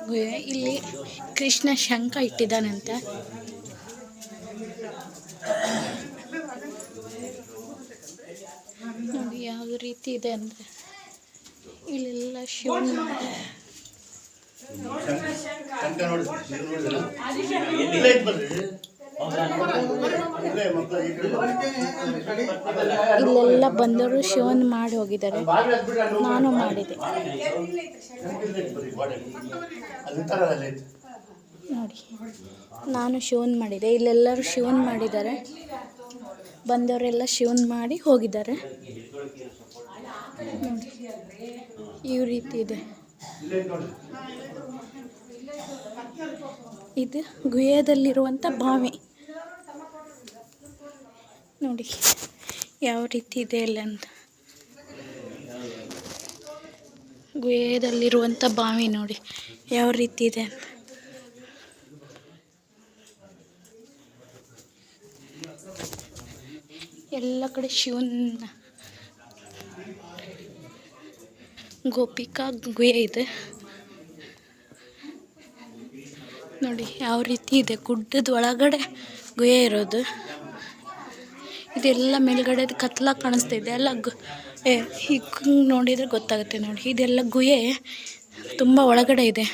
ಗುಹೆ. ಇಲ್ಲಿ ಕೃಷ್ಣ ಶಂಖ ಇಟ್ಟಿದ್ದಾನಂತೆ. ನೋಡಿ ಯಾವ ರೀತಿ ಇದೆ ಅಂದರೆ ಇಲ್ಲೆಲ್ಲ ಶಿವನ ಇಲ್ಲೆಲ್ಲ ಬಂದವರು ಶಿವನ್ ಮಾಡಿ ಹೋಗಿದ್ದಾರೆ. ನಾನು ಮಾಡಿದೆ ನೋಡಿ, ನಾನು ಶಿವನ್ ಮಾಡಿದೆ. ಇಲ್ಲೆಲ್ಲರೂ ಶಿವನ್ ಮಾಡಿದ್ದಾರೆ. ಬಂದವರೆಲ್ಲ ಶಿವನ್ ಮಾಡಿ ಹೋಗಿದ್ದಾರೆ. ನೋಡಿ ಈ ರೀತಿ ಇದೆ. ಇದು ಗುಹೆಯದಲ್ಲಿರುವಂಥ ಬಾವಿ. ನೋಡಿ ಯಾವ ರೀತಿ ಇದೆ ಇಲ್ಲ ಅಂತ. ಗುಹೆಯದಲ್ಲಿರುವಂಥ ಬಾವಿ ನೋಡಿ ಯಾವ ರೀತಿ ಇದೆ ಅಂತ. ಎಲ್ಲ ಕಡೆ ಶಿವನ ಗೋಪಿಕಾ ಗುಹೆ ಇದೆ ನೋಡಿ ಯಾವ ರೀತಿ ಇದೆ. ಗುಡ್ಡದ ಒಳಗಡೆ ಗುಹೆ ಇರೋದು. ಇದೆಲ್ಲ ಮೇಲ್ಗಡೆ ಕತ್ಲ ಕಾಣಿಸ್ತಾ ಇದೆ. ಎಲ್ಲ ಹೀಗೆ ನೋಡಿದರೆ ಗೊತ್ತಾಗುತ್ತೆ ನೋಡಿ. ಇದೆಲ್ಲ ಗುಹೆ ತುಂಬ ಒಳಗಡೆ ಇದೆ.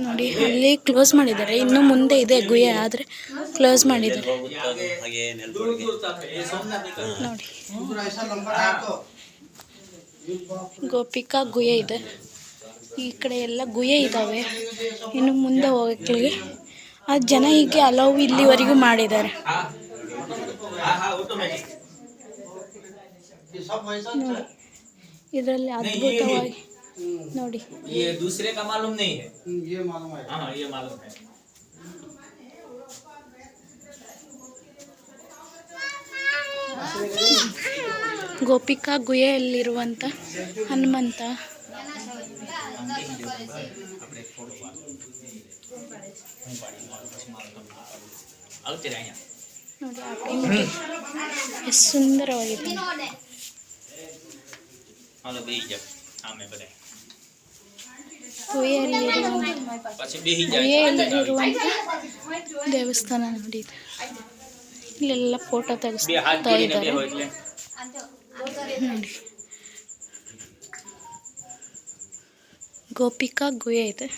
ನೋಡಿ ಅಲ್ಲಿ ಕ್ಲೋಸ್ ಮಾಡಿದ್ದಾರೆ. ಇನ್ನು ಮುಂದೆ ಇದೆ ಗುಹೆ, ಆದರೆ ಕ್ಲೋಸ್ ಮಾಡಿದ್ದಾರೆ ನೋಡಿ. ಗೋಪಿಕಾ ಗುಹೆ ಇದೆ. ಈ ಕಡೆ ಎಲ್ಲ ಗುಹೆ ಇದ್ದಾವೆ. ಇನ್ನು ಮುಂದೆ ಹೋಗಕ್ಕೆ ಆ ಜನ ಹೀಗೆ ಹಲವು ಇಲ್ಲಿವರೆಗೂ ಮಾಡಿದ್ದಾರೆ ನೋಡಿ. ಇದರಲ್ಲಿ ಅದ್ಭುತವಾಗಿ ನೋಡಿ. ಗೋಪಿಕಾ ಗುಹೆಯಲ್ಲಿರುವಂಥ ಹನುಮಂತ ನೋಡಿ. ಎಷ್ಟು ಸುಂದರವಾಗಿದೆ. ಗುಹೆಯಲ್ಲಿರುವಂಥ ದೇವಸ್ಥಾನ ನೋಡಿ. ಇಲ್ಲೆಲ್ಲ ಫೋಟೋ ತೆಗೆಸ್ತಾ ಇದ್ದಾರೆ ನೋಡಿ. ಗೋಪಿಕಾ ಗುಹೆ ಇದೆ.